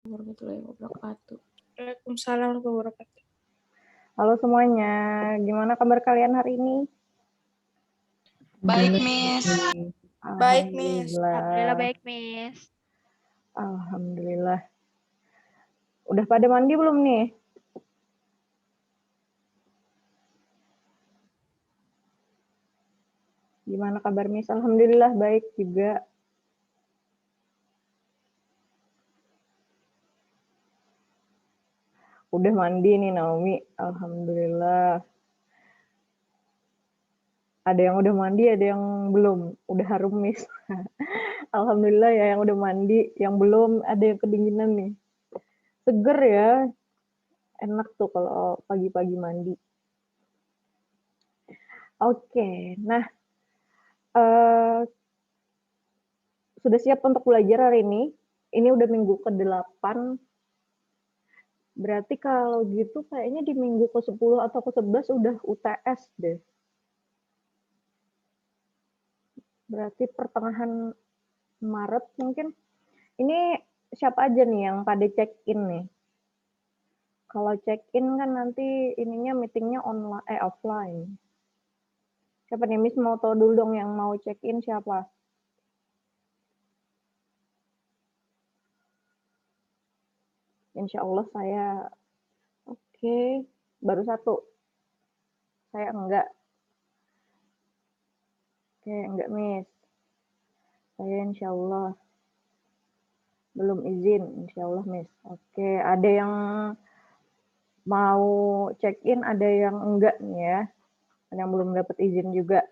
Warahmatullahi wabarakatuh. Waalaikumsalam warahmatullahi wabarakatuh. Halo semuanya, gimana kabar kalian hari ini? Baik, Miss. Baik, Miss. Alhamdulillah baik, Miss. Alhamdulillah. Udah pada mandi belum nih? Gimana kabar Miss? Alhamdulillah baik juga. Udah mandi nih Naomi, alhamdulillah. Ada yang udah mandi, ada yang belum. Udah harum Miss. Alhamdulillah ya yang udah mandi, yang belum ada yang kedinginan nih. Seger ya, enak tuh kalau pagi-pagi mandi. Oke, nah sudah siap untuk belajar hari ini? Ini udah minggu ke-8. Berarti kalau gitu kayaknya di minggu ke-10 atau ke-11 udah UTS deh. Berarti pertengahan Maret mungkin. Ini siapa aja nih yang pada check-in nih? Kalau check-in kan nanti ininya meetingnya offline. Siapa nih? Miss mau tahu dulu dong yang mau check-in siapa? Insya Allah saya oke. Baru satu. Saya enggak. Oke, enggak Miss. Saya insya Allah belum izin, insya Allah Miss. Oke, ada yang mau check-in, ada yang enggak nih ya. Ada yang belum dapat izin juga.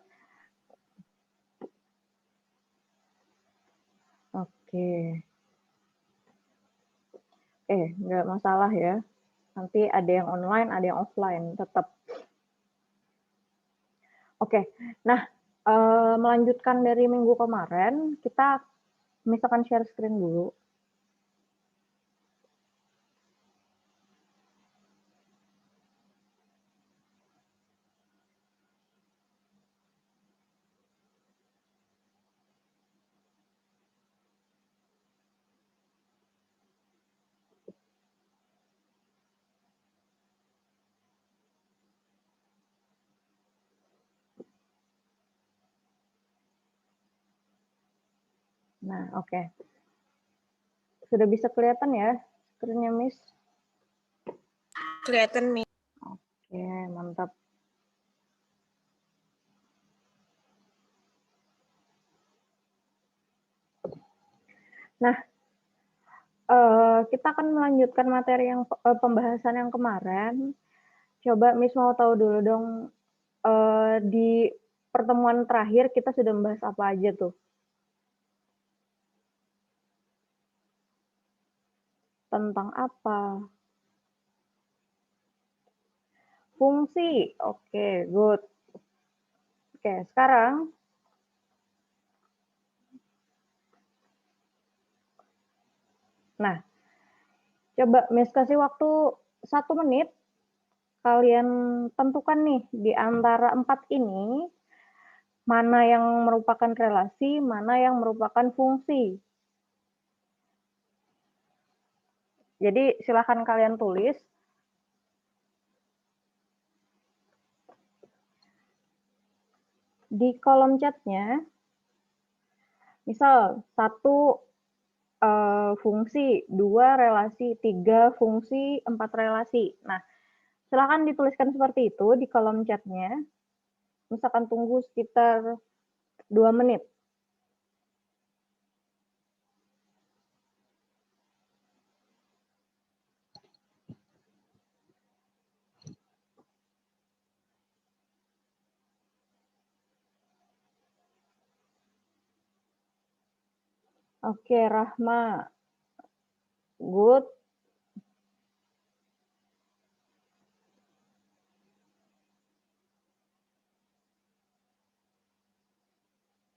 Oke. Enggak masalah ya. Nanti ada yang online, ada yang offline, tetap. Oke, nah melanjutkan dari minggu kemarin, kita misalkan share screen dulu. Nah, oke. Sudah bisa kelihatan ya screen-nya, Miss? Kelihatan, Miss. Oke, mantap. Nah, kita akan melanjutkan materi yang pembahasan yang kemarin. Coba Miss mau tahu dulu dong, di pertemuan terakhir kita sudah membahas apa aja tuh? Tentang apa? Fungsi. Oke, good. Oke, sekarang nah, coba Miss kasih waktu 1 menit. Kalian tentukan nih di antara 4 ini, mana yang merupakan relasi, mana yang merupakan fungsi. Jadi silahkan kalian tulis. Di kolom chatnya, misal 1 fungsi, 2 relasi, 3 fungsi, 4 relasi. Nah, silahkan dituliskan seperti itu di kolom chatnya. Misalkan tunggu sekitar 2 menit. Oke, Rahma. Good.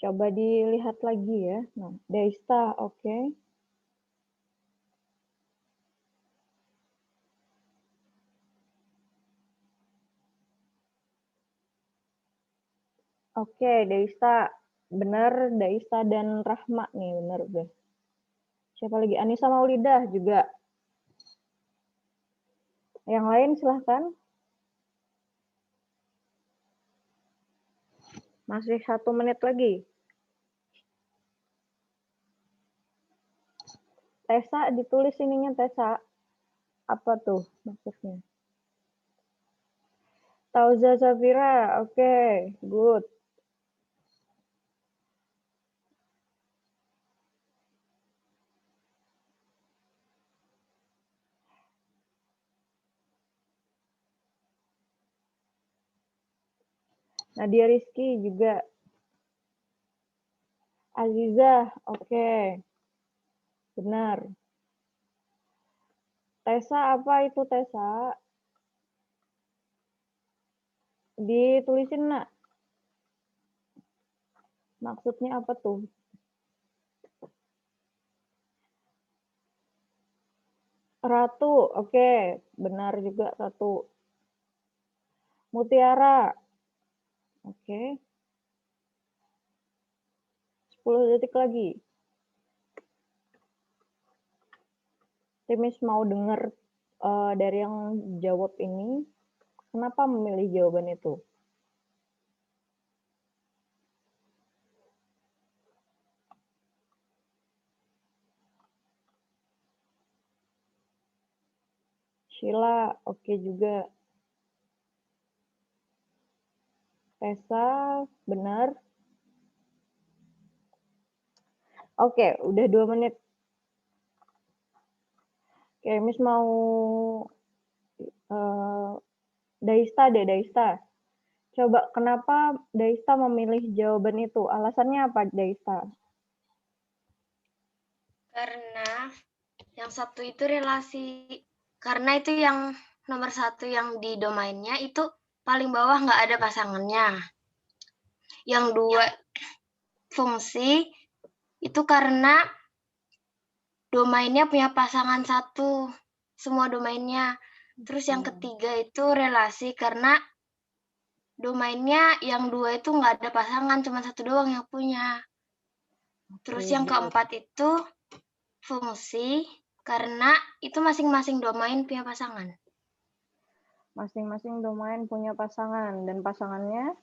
Coba dilihat lagi ya. Nah, Daista, oke. Oke, Daista. Benar, Daista dan Rahma nih, benar deh. Siapa lagi? Anissa Maulidah juga. Yang lain silahkan. Masih 1 menit lagi. Tessa, ditulis ininya Tessa. Apa tuh maksudnya? Tauza Safira, oke, good. Nadia Rizky juga. Azizah, oke. Benar. Tessa, apa itu Tessa? Ditulisin, nak. Maksudnya apa tuh? Ratu, oke. Benar juga, Ratu. Mutiara, oke. 10 detik lagi. Timis mau dengar dari yang jawab ini, kenapa memilih jawaban itu? Sheila, oke juga. Tessa, benar. Oke, udah 2 menit. Oke, Miss mau Daista deh, Daista. Coba kenapa Daista memilih jawaban itu? Alasannya apa, Daista? Karena yang satu itu relasi. Karena itu yang nomor 1 yang di domainnya itu paling bawah nggak ada pasangannya. Yang 2 fungsi itu karena domainnya punya pasangan 1, semua domainnya. Terus yang ketiga itu relasi karena domainnya yang 2 itu nggak ada pasangan, cuma 1 doang yang punya. Terus yang keempat itu fungsi karena itu masing-masing domain punya pasangan. Masing-masing domain punya pasangan dan pasangannya?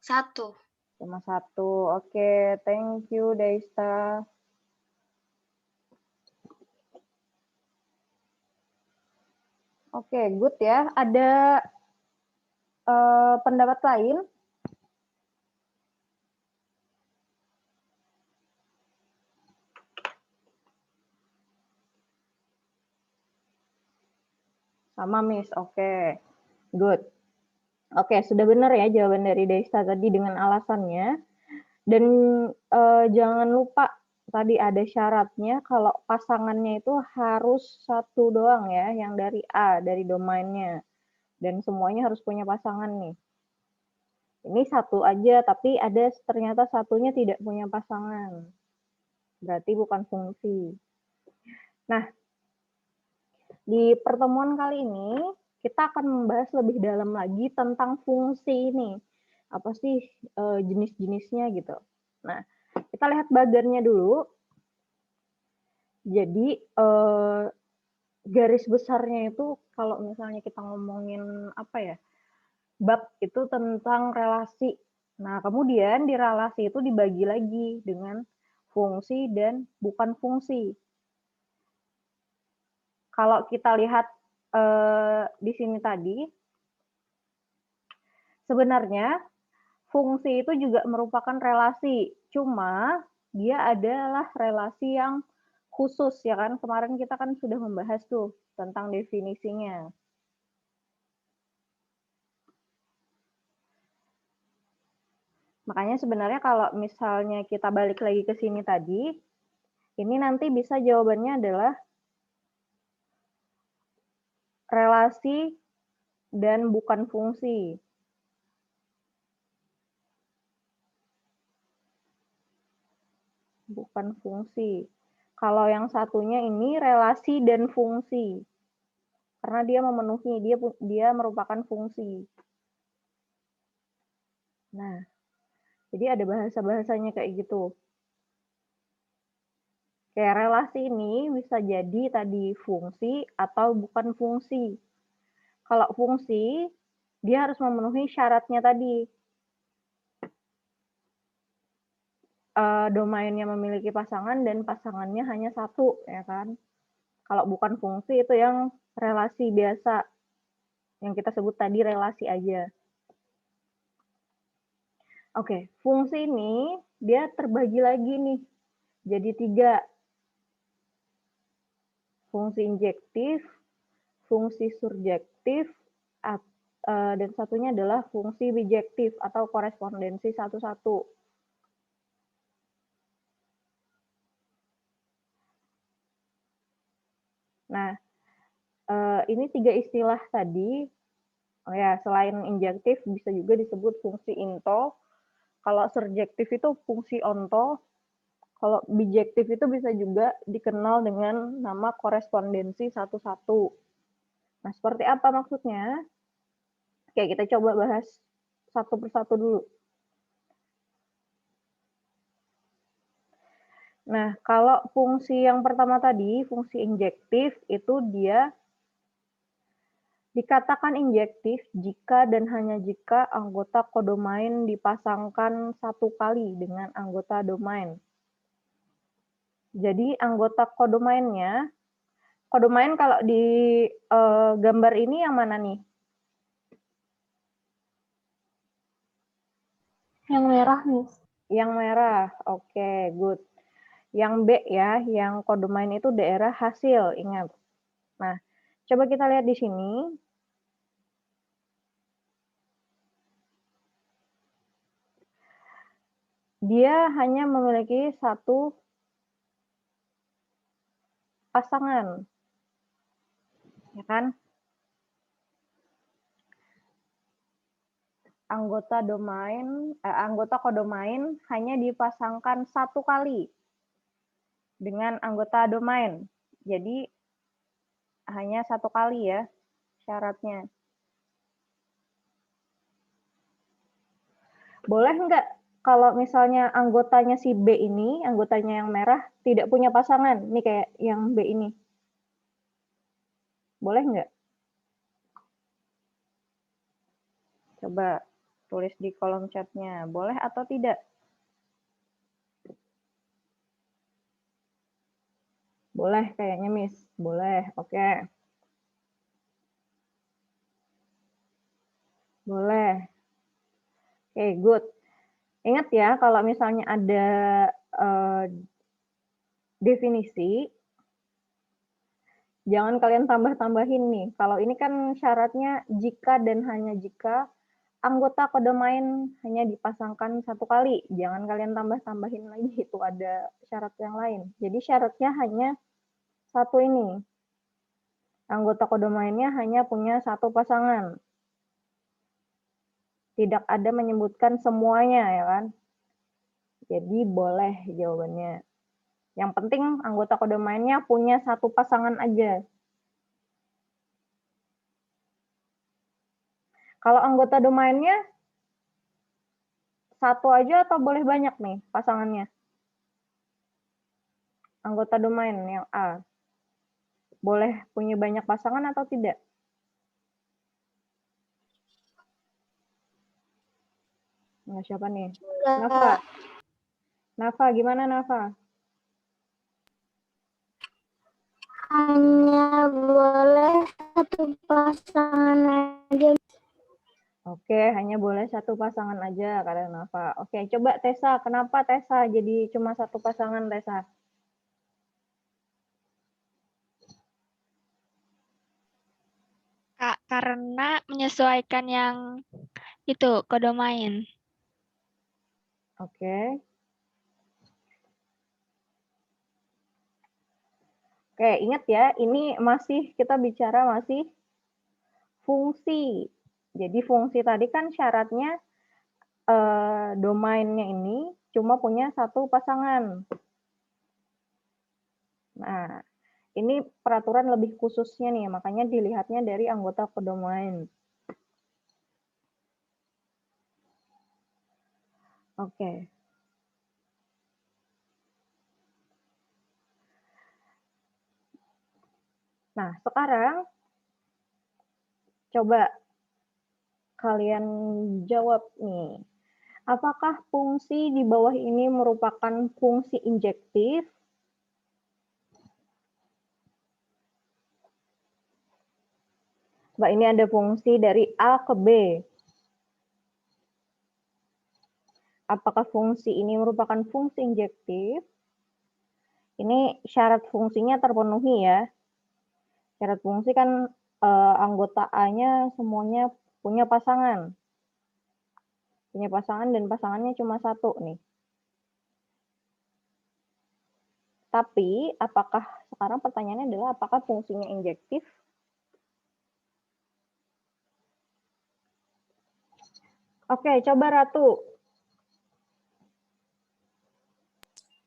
1. Cuma 1. Oke, thank you Daista. Oke, good ya. Ada pendapat lain? Sama Miss, oke. Good. Oke, sudah benar ya jawaban dari Daista tadi dengan alasannya. Dan jangan lupa tadi ada syaratnya kalau pasangannya itu harus 1 doang ya, yang dari A, dari domainnya. Dan semuanya harus punya pasangan nih. Ini 1 aja, tapi ada ternyata 1-nya tidak punya pasangan. Berarti bukan fungsi. Nah, di pertemuan kali ini, kita akan membahas lebih dalam lagi tentang fungsi ini. Apa sih jenis-jenisnya gitu. Nah, kita lihat bagannya dulu. Jadi, garis besarnya itu kalau misalnya kita ngomongin apa ya, bab itu tentang relasi. Nah, kemudian di relasi itu dibagi lagi dengan fungsi dan bukan fungsi. Kalau kita lihat di sini tadi, sebenarnya fungsi itu juga merupakan relasi, cuma dia adalah relasi yang khusus ya kan. Kemarin kita kan sudah membahas tuh tentang definisinya. Makanya sebenarnya kalau misalnya kita balik lagi ke sini tadi, ini nanti bisa jawabannya adalah relasi dan bukan fungsi. Bukan fungsi. Kalau yang satunya ini relasi dan fungsi. Karena dia memenuhi, dia merupakan fungsi. Nah, jadi ada bahasa-bahasanya kayak gitu. Oke, relasi ini bisa jadi tadi fungsi atau bukan fungsi. Kalau fungsi, dia harus memenuhi syaratnya tadi. Domainnya memiliki pasangan dan pasangannya hanya satu, ya kan? Kalau bukan fungsi itu yang relasi biasa, yang kita sebut tadi relasi aja. Oke, fungsi ini dia terbagi lagi nih, jadi 3. Fungsi injektif, fungsi surjektif, dan satunya adalah fungsi bijektif atau korespondensi satu-satu. Nah, ini 3 istilah tadi. Oh ya, selain injektif bisa juga disebut fungsi into. Kalau surjektif itu fungsi onto. Kalau bijektif itu bisa juga dikenal dengan nama korespondensi satu-satu. Nah, seperti apa maksudnya? Oke, kita coba bahas satu persatu dulu. Nah, kalau fungsi yang pertama tadi, fungsi injektif, itu dia dikatakan injektif jika dan hanya jika anggota kodomain dipasangkan satu kali dengan anggota domain. Jadi anggota kodomainnya, kodomain kalau di gambar ini yang mana nih? Yang merah, Miss. Yang merah, oke, good. Yang B ya, yang kodomain itu daerah hasil, ingat. Nah, coba kita lihat di sini. Dia hanya memiliki satu pasangan, ya kan? Anggota kodomain hanya dipasangkan satu kali dengan anggota domain. Jadi hanya satu kali ya syaratnya. Boleh nggak kalau misalnya anggotanya si B ini, anggotanya yang merah, tidak punya pasangan? Ini kayak yang B ini. Boleh nggak? Coba tulis di kolom chatnya. Boleh atau tidak? Boleh kayaknya, Miss. Boleh, oke. Boleh. Oke, good. Ingat ya, kalau misalnya ada definisi, jangan kalian tambah-tambahin nih. Kalau ini kan syaratnya jika dan hanya jika anggota kodomain hanya dipasangkan satu kali. Jangan kalian tambah-tambahin lagi, itu ada syarat yang lain. Jadi syaratnya hanya satu ini. Anggota kodomainnya hanya punya satu pasangan. Tidak ada menyebutkan semuanya, ya kan? Jadi boleh jawabannya. Yang penting anggota kodomainnya punya satu pasangan aja. Kalau anggota domainnya satu aja atau boleh banyak nih pasangannya? Anggota domain yang A. Boleh punya banyak pasangan atau tidak? Nah, siapa nih? Nafa. Nafa, gimana Nafa? Hanya boleh satu pasangan aja. Oke, hanya boleh satu pasangan aja, kata Nafa. Oke, coba Tessa. Kenapa Tessa jadi cuma satu pasangan, Tessa? Kak, karena menyesuaikan yang itu kodomain. Oke. Oke, ingat ya, ini masih kita bicara masih fungsi. Jadi fungsi tadi kan syaratnya domainnya ini cuma punya satu pasangan. Nah, ini peraturan lebih khususnya nih, makanya dilihatnya dari anggota kodomain. Oke. Nah, sekarang coba kalian jawab nih. Apakah fungsi di bawah ini merupakan fungsi injektif? Coba ini ada fungsi dari A ke B. Apakah fungsi ini merupakan fungsi injektif? Ini syarat fungsinya terpenuhi ya. Syarat fungsi kan anggota A-nya semuanya punya pasangan. Punya pasangan dan pasangannya cuma satu nih. Tapi apakah sekarang pertanyaannya adalah apakah fungsinya injektif? Oke, coba Ratu.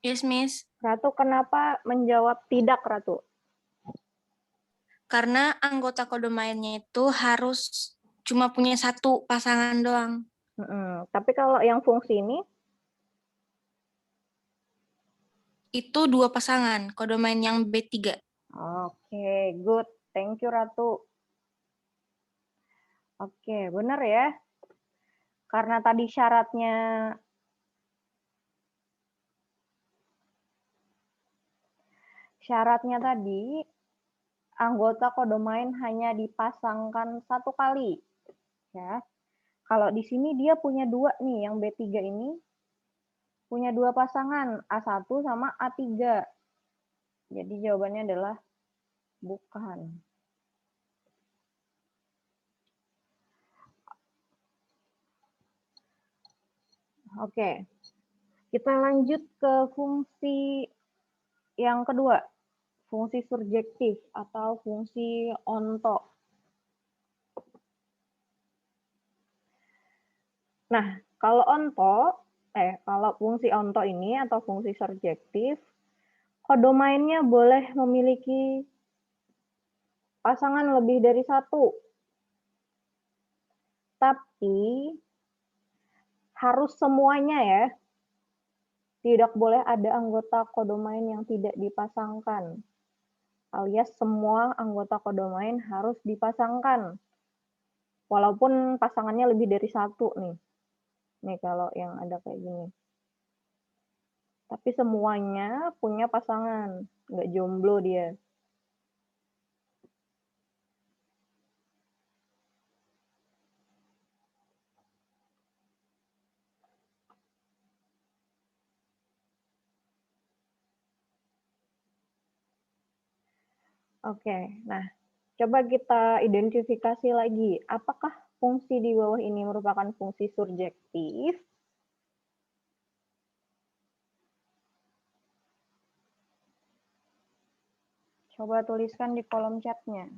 Yes, Miss. Ratu kenapa menjawab tidak, Ratu? Karena anggota kodomainnya itu harus cuma punya satu pasangan doang. Tapi kalau yang fungsi ini? Itu 2 pasangan, kodomain yang B3. Oke, good. Thank you, Ratu. Oke, benar ya. Karena tadi syaratnya tadi anggota kodomain hanya dipasangkan satu kali. Ya. Kalau di sini dia punya 2 nih, yang B3 ini punya 2 pasangan, A1 sama A3. Jadi jawabannya adalah bukan. Oke, kita lanjut ke fungsi yang kedua, fungsi surjektif atau fungsi onto. Nah, kalau fungsi onto ini atau fungsi surjektif, kodomainnya boleh memiliki pasangan lebih dari satu. Tapi harus semuanya ya. Tidak boleh ada anggota kodomain yang tidak dipasangkan. Alias semua anggota kodomain harus dipasangkan. Walaupun pasangannya lebih dari satu nih. Nih kalau yang ada kayak gini. Tapi semuanya punya pasangan. Nggak jomblo dia. Oke, nah coba kita identifikasi lagi. Apakah fungsi di bawah ini merupakan fungsi surjektif? Coba tuliskan di kolom chatnya.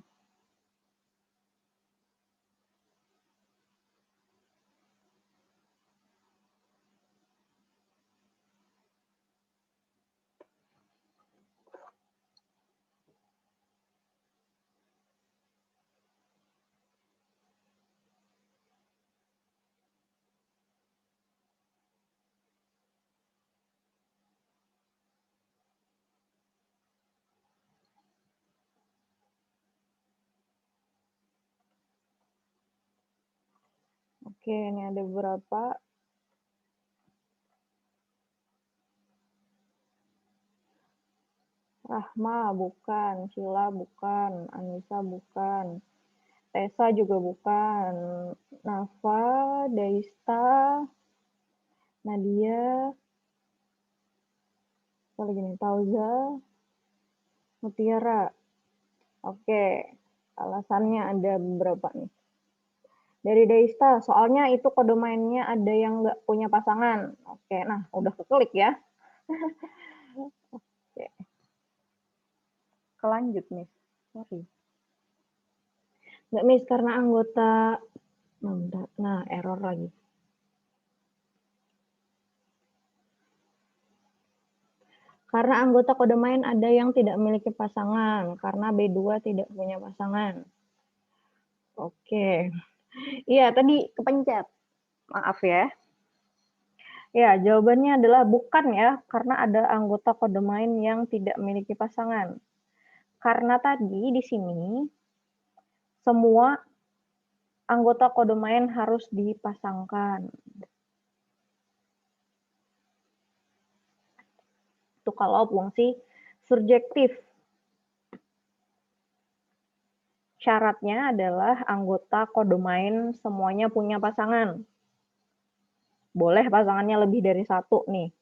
Oke, ini ada beberapa. Rahma bukan, Sheila bukan, Anissa bukan, Tessa juga bukan, Nafa, Daista, Nadia, apa lagi nih, Tauza, Mutiara. Oke, alasannya ada beberapa nih. Dari Daista, soalnya itu kodomainnya ada yang nggak punya pasangan. Oke, nah udah keklik ya. Oke. Kelanjut, Miss. Sorry. Nggak, Miss, karena anggota... Nah, error lagi. Karena anggota kodomain ada yang tidak memiliki pasangan, karena B2 tidak punya pasangan. Oke. Iya, tadi kepencet. Maaf ya. Ya, jawabannya adalah bukan ya, karena ada anggota kodomain yang tidak memiliki pasangan. Karena tadi di sini semua anggota kodomain harus dipasangkan. Itu kalau fungsi surjektif. Syaratnya adalah anggota kodomain semuanya punya pasangan. Boleh pasangannya lebih dari satu nih.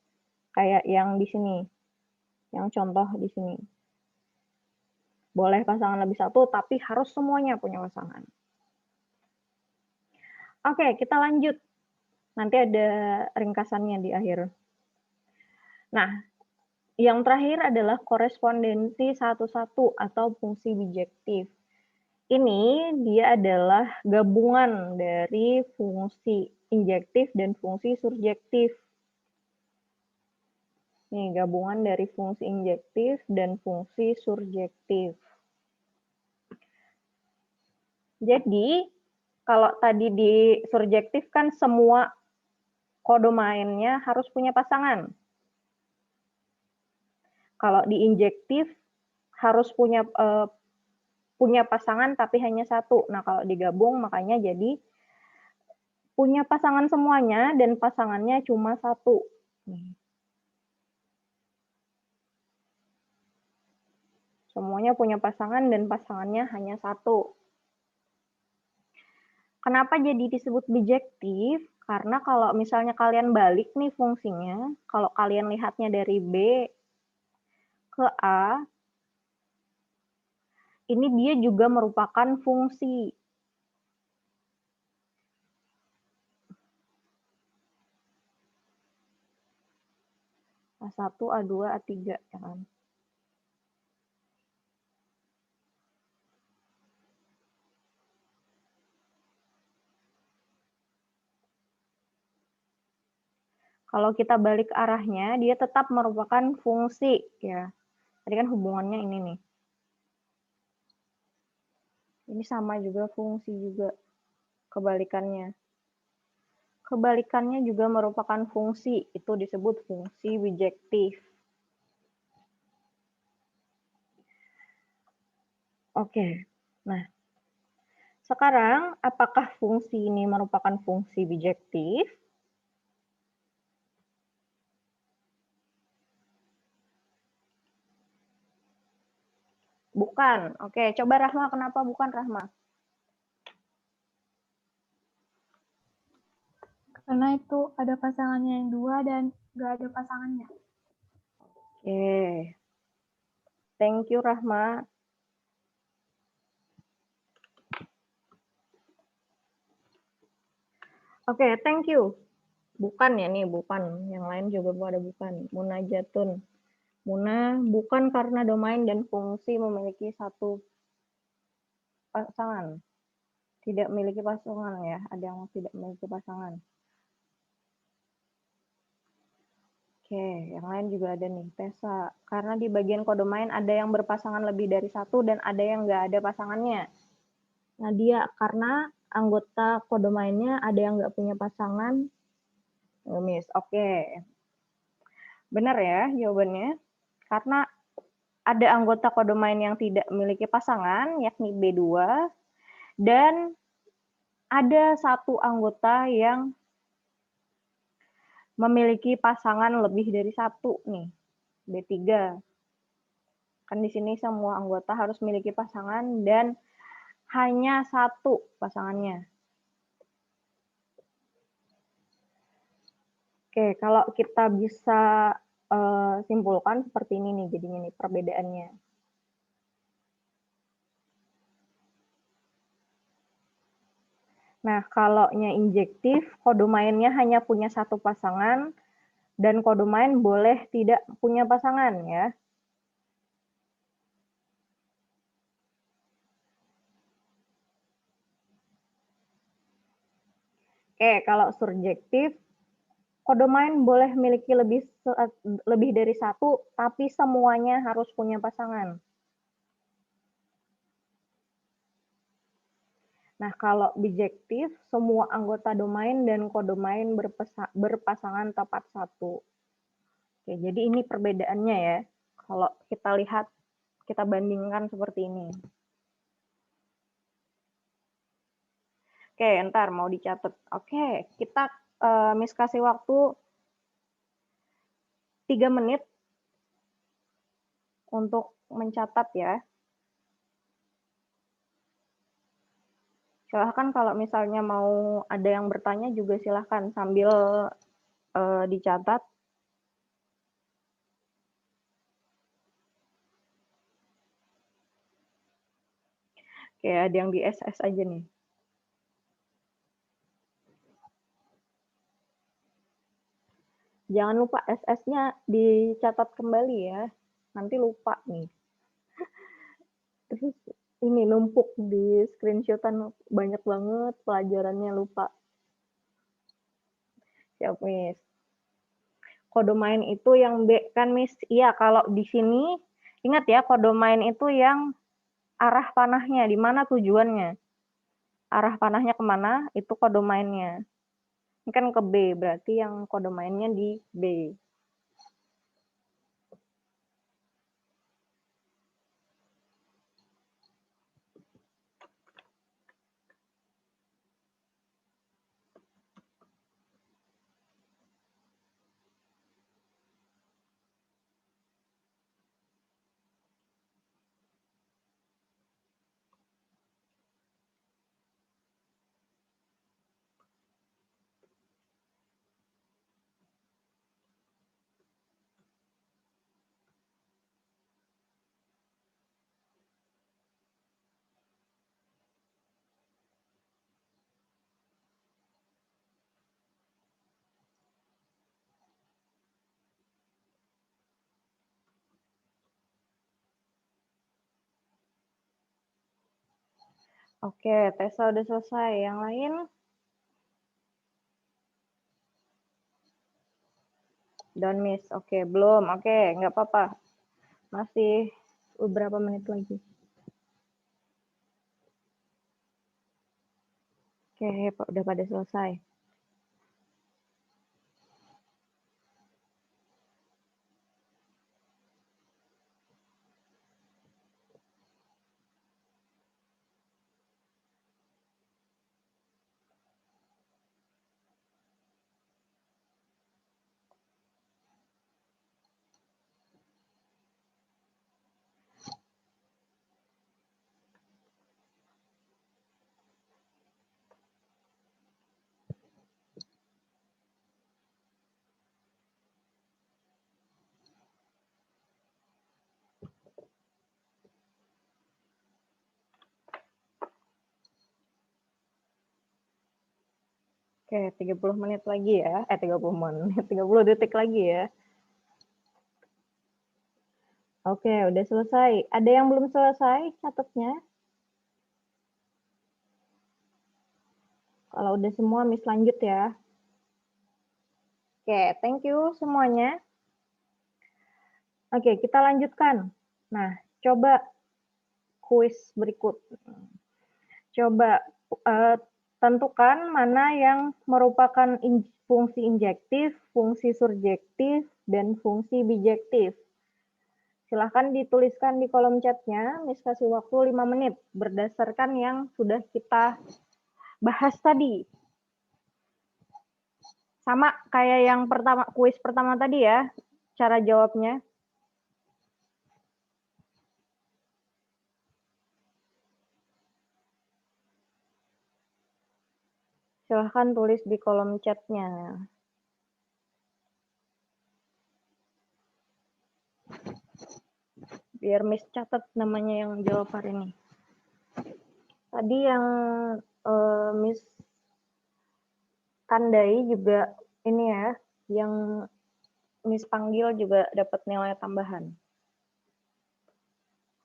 Kayak yang di sini. Yang contoh di sini. Boleh pasangan lebih satu, tapi harus semuanya punya pasangan. Oke, kita lanjut. Nanti ada ringkasannya di akhir. Nah, yang terakhir adalah korespondensi satu-satu atau fungsi bijektif. Ini dia adalah gabungan dari fungsi injektif dan fungsi surjektif. Nih, gabungan dari fungsi injektif dan fungsi surjektif. Jadi, kalau tadi di surjektif kan semua kodomainnya harus punya pasangan. Kalau di injektif harus punya pasangan tapi hanya satu. Nah, kalau digabung makanya jadi punya pasangan semuanya dan pasangannya cuma satu. Semuanya punya pasangan dan pasangannya hanya satu. Kenapa jadi disebut bijektif? Karena kalau misalnya kalian balik nih fungsinya, kalau kalian lihatnya dari B ke A, ini dia juga merupakan fungsi. A1, A2, A3, ya kan? Kalau kita balik arahnya, dia tetap merupakan fungsi, ya. Tadi kan hubungannya ini nih. Ini sama juga fungsi juga, kebalikannya. Kebalikannya juga merupakan fungsi, itu disebut fungsi bijektif. Oke, nah sekarang apakah fungsi ini merupakan fungsi bijektif? Bukan. Oke, coba Rahma, kenapa bukan Rahma? Karena itu ada pasangannya yang dua dan nggak ada pasangannya. Oke. Thank you, Rahma. Oke, thank you. Bukan ya nih, bukan. Yang lain juga ada bukan. Munajatun. Muna bukan karena domain dan fungsi memiliki satu pasangan. Tidak memiliki pasangan ya, ada yang tidak memiliki pasangan. Oke, yang lain juga ada nih, Tessa. Karena di bagian kodomain ada yang berpasangan lebih dari satu dan ada yang nggak ada pasangannya. Nah, dia karena anggota kodomainnya ada yang nggak punya pasangan. Ngemis, oke. Benar ya jawabannya. Karena ada anggota kodomain yang tidak memiliki pasangan, yakni B2, dan ada satu anggota yang memiliki pasangan lebih dari satu nih, B3. Kan di sini semua anggota harus memiliki pasangan dan hanya satu pasangannya. Oke, kalau kita bisa simpulkan seperti ini nih jadinya nih perbedaannya. Nah, kalau injektif, kodomainnya hanya punya satu pasangan dan kodomain boleh tidak punya pasangan ya. Oke, kalau surjektif, kodomain boleh memiliki lebih dari satu, tapi semuanya harus punya pasangan. Nah, kalau bijektif, semua anggota domain dan kodomain berpasangan tepat satu. Oke, jadi ini perbedaannya ya. Kalau kita lihat kita bandingkan seperti ini. Oke, ntar mau dicatat. Oke, kita Miss kasih waktu 3 menit untuk mencatat ya. Silahkan kalau misalnya mau ada yang bertanya juga silahkan sambil dicatat. Oke, ada yang di SS aja nih. Jangan lupa SS-nya dicatat kembali ya. Nanti lupa nih. Terus ini numpuk di screenshotan banyak banget, pelajarannya lupa. Siap, Miss. Kode main itu yang B kan, Miss? Iya, kalau di sini ingat ya, kode main itu yang arah panahnya, di mana tujuannya. Arah panahnya kemana, itu kode mainnya. Ini kan ke B, berarti yang kode mainnya di B. Oke, Tessa udah selesai. Yang lain? Dan Miss, oke, belum. Oke, nggak apa-apa. Masih beberapa menit lagi. Oke, udah pada selesai. Oke, 30 menit lagi ya. 30 menit, 30 detik lagi ya. Oke, udah selesai. Ada yang belum selesai catatnya? Kalau udah semua, Miss lanjut ya. Oke, thank you semuanya. Oke, kita lanjutkan. Nah, coba kuis berikut. Coba tentukan mana yang merupakan fungsi injektif, fungsi surjektif, dan fungsi bijektif. Silahkan dituliskan di kolom chatnya, Miss kasih waktu 5 menit berdasarkan yang sudah kita bahas tadi. Sama kayak yang pertama, kuis pertama tadi ya, cara jawabnya. Silahkan tulis di kolom chatnya. Biar Miss catat namanya yang jawab hari ini. Tadi yang Miss tandai juga ini ya, yang Miss panggil juga dapat nilai tambahan.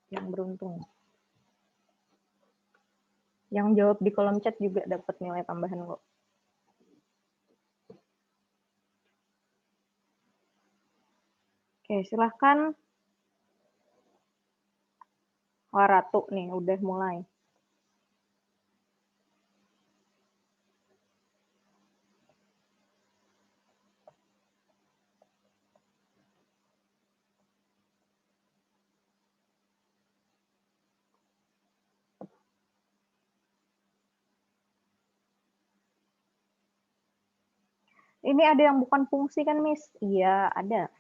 Yang beruntung. Yang jawab di kolom chat juga dapat nilai tambahan kok. Oke, silahkan. Wah, Ratu nih, udah mulai. Ini ada yang bukan fungsi kan, Miss? Iya, ada.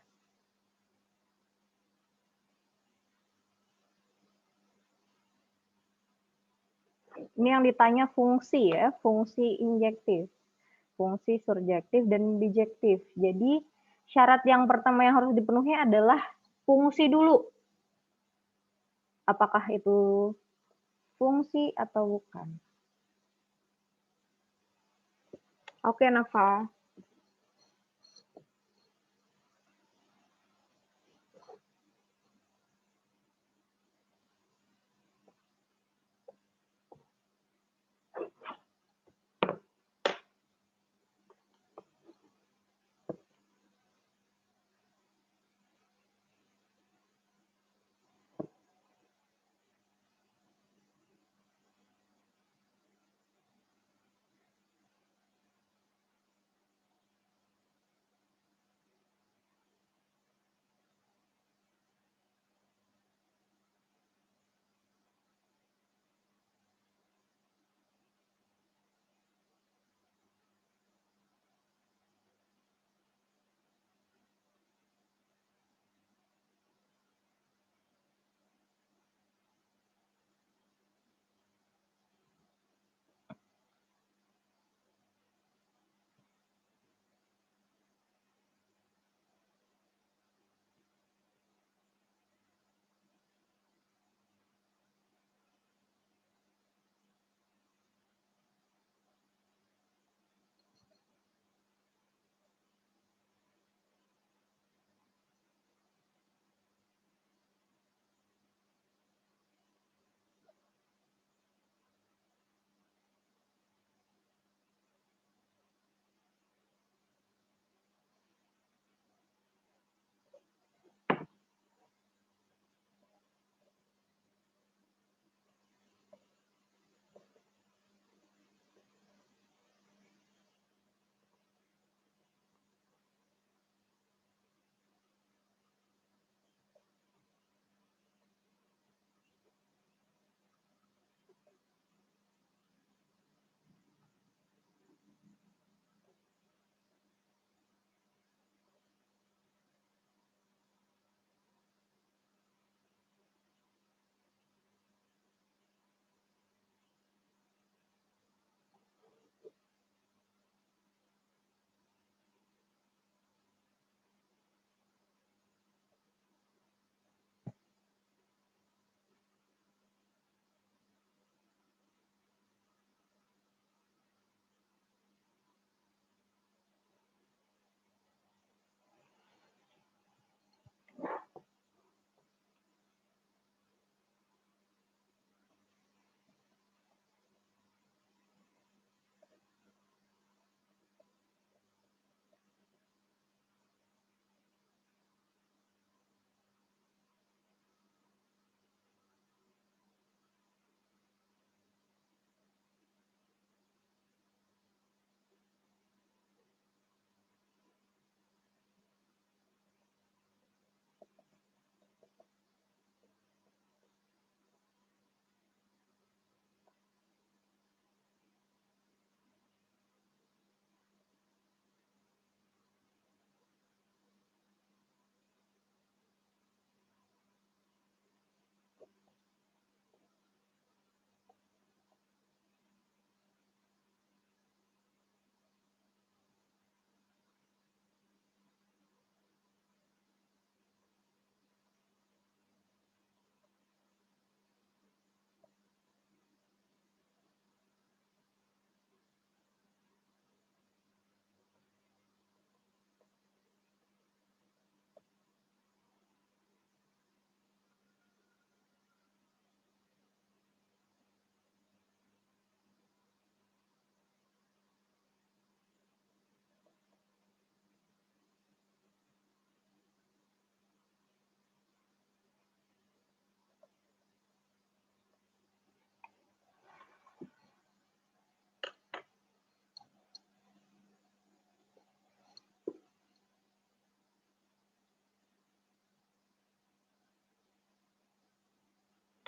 Ini yang ditanya fungsi ya, fungsi injektif, fungsi surjektif dan bijektif. Jadi syarat yang pertama yang harus dipenuhi adalah fungsi dulu. Apakah itu fungsi atau bukan? Oke, Nafa.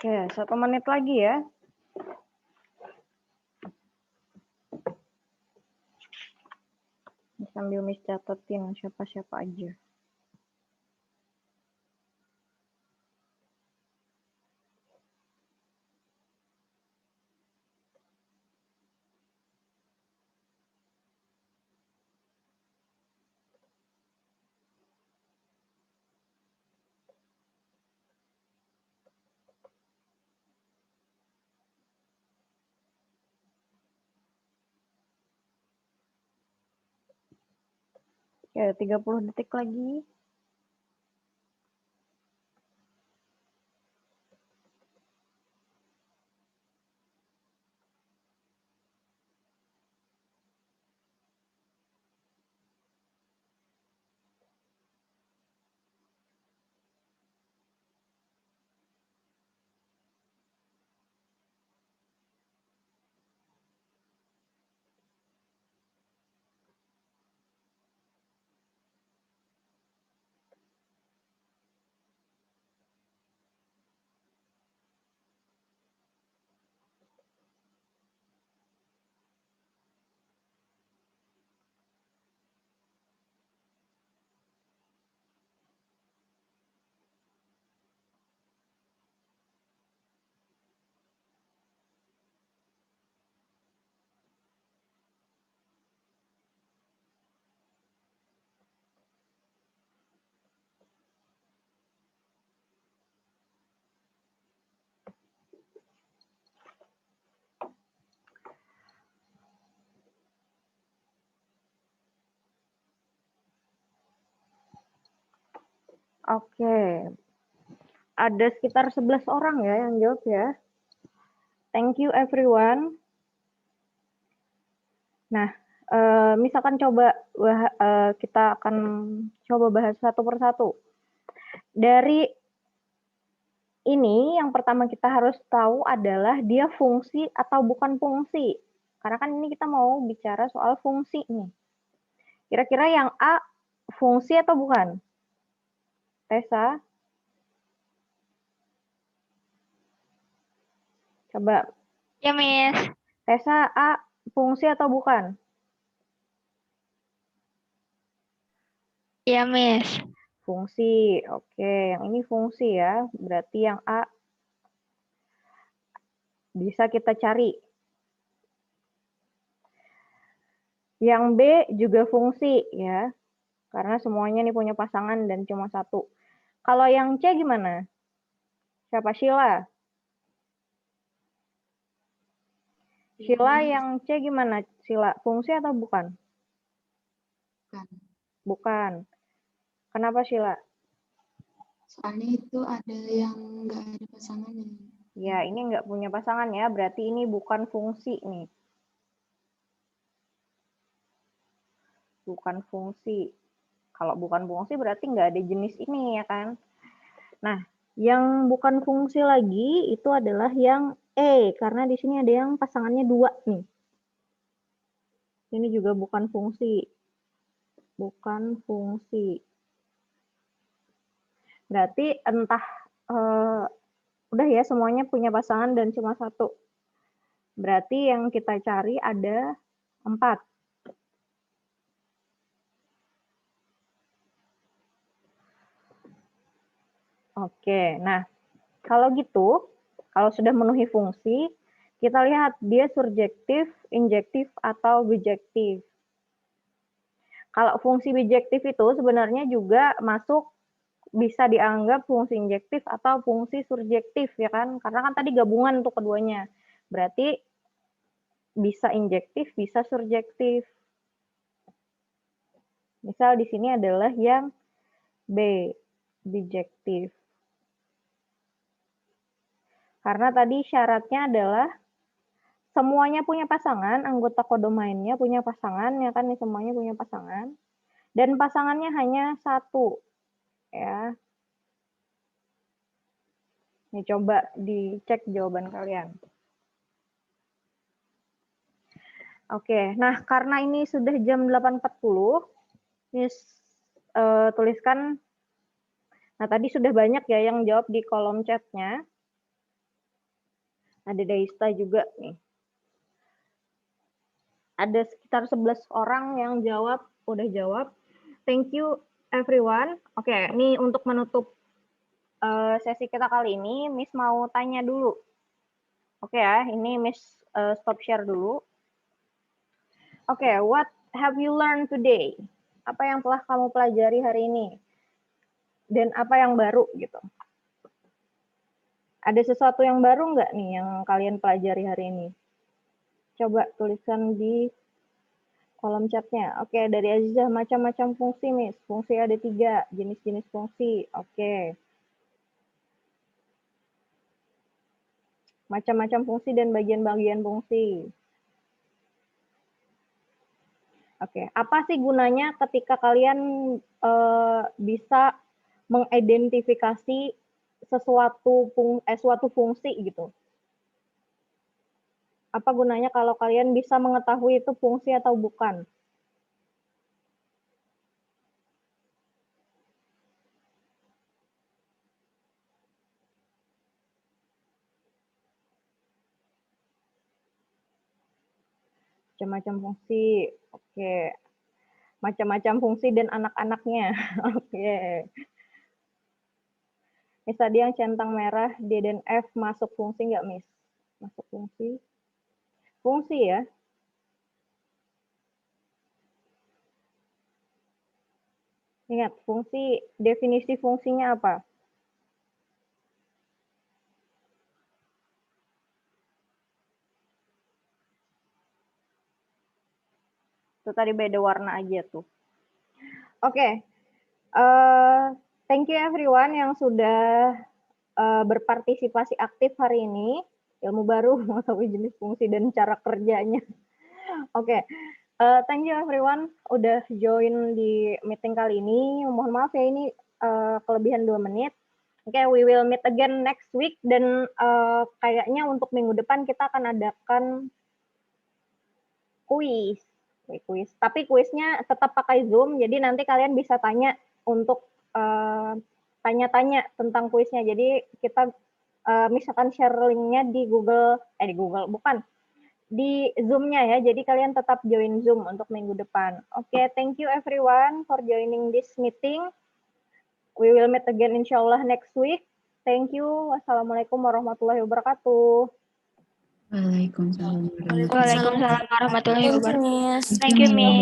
Oke, 1 menit lagi ya. Sambil Miss catetin siapa-siapa aja. Oke, 30 detik lagi. Oke. Ada sekitar 11 orang ya yang jawab ya. Thank you everyone. Nah, misalkan coba kita akan coba bahas satu persatu. Dari ini yang pertama kita harus tahu adalah dia fungsi atau bukan fungsi. Karena kan ini kita mau bicara soal fungsi nih. Kira-kira yang A fungsi atau bukan? Tessa? Coba. Ya, Miss. Tessa, A fungsi atau bukan? Ya, Miss. Fungsi. Oke, yang ini fungsi ya. Berarti yang A bisa kita cari. Yang B juga fungsi ya. Karena semuanya nih punya pasangan dan cuma satu. Kalau yang C gimana? Siapa? Sheila? Sheila yang C gimana? Sheila, fungsi atau bukan? Bukan. Bukan. Kenapa Sheila? Soalnya itu ada yang nggak ada pasangannya. Ya, ini nggak punya pasangan ya. Berarti ini bukan fungsi nih. Bukan fungsi. Kalau bukan fungsi berarti nggak ada jenis ini ya kan? Nah, yang bukan fungsi lagi itu adalah yang E, karena di sini ada yang pasangannya 2 nih. Ini juga bukan fungsi. Bukan fungsi. Berarti entah udah ya semuanya punya pasangan dan cuma satu. Berarti yang kita cari ada 4. Oke, nah kalau gitu, kalau sudah memenuhi fungsi, kita lihat dia surjektif, injektif, atau bijektif. Kalau fungsi bijektif itu sebenarnya juga masuk bisa dianggap fungsi injektif atau fungsi surjektif ya kan? Karena kan tadi gabungan untuk keduanya. Berarti bisa injektif, bisa surjektif. Misal di sini adalah yang B, bijektif. Karena tadi syaratnya adalah semuanya punya pasangan, anggota kodomainnya punya pasangan, ya kan? Semuanya punya pasangan. Dan pasangannya hanya satu. Ya. Ini coba dicek jawaban kalian. Oke, nah karena ini sudah jam 8.40, Miss tuliskan, nah tadi sudah banyak ya yang jawab di kolom chatnya. Ada Daista juga nih. Ada sekitar 11 orang yang jawab udah jawab. Thank you everyone. Oke, ini untuk menutup sesi kita kali ini, Miss mau tanya dulu. Oke ya, ini Miss stop share dulu. Oke, what have you learned today? Apa yang telah kamu pelajari hari ini? Dan apa yang baru gitu? Ada sesuatu yang baru nggak nih yang kalian pelajari hari ini? Coba tuliskan di kolom chatnya. Oke, dari Azizah, macam-macam fungsi, Miss. Fungsi ada 3, jenis-jenis fungsi. Oke. Macam-macam fungsi dan bagian-bagian fungsi. Oke, apa sih gunanya ketika kalian bisa mengidentifikasi suatu fungsi gitu? Apa gunanya kalau kalian bisa mengetahui itu fungsi atau bukan? Macam-macam fungsi, oke. Macam-macam fungsi dan anak-anaknya, oke. Miss tadi yang centang merah, D dan F masuk fungsi nggak, Miss? Masuk fungsi? Fungsi ya? Ingat, fungsi, definisi fungsinya apa? Itu tadi beda warna aja tuh. Oke, thank you everyone yang sudah berpartisipasi aktif hari ini. Ilmu baru mengetahui jenis fungsi dan cara kerjanya. Oke, thank you everyone udah join di meeting kali ini. Mohon maaf ya ini kelebihan 2 menit. Oke, we will meet again next week dan kayaknya untuk minggu depan kita akan adakan kuis. Tapi kuisnya tetap pakai Zoom, jadi nanti kalian bisa tanya untuk tanya-tanya tentang kuisnya. Jadi kita misalkan share linknya di di Zoom-nya ya. Jadi kalian tetap join Zoom untuk minggu depan. Oke, thank you everyone for joining this meeting. We will meet again insya Allah next week. Thank you. Wassalamualaikum warahmatullahi wabarakatuh. Waalaikumsalam warahmatullahi Waalaikumsalam warahmatullahi Thank you, wabarakatuh. Miss. Thank you, Miss.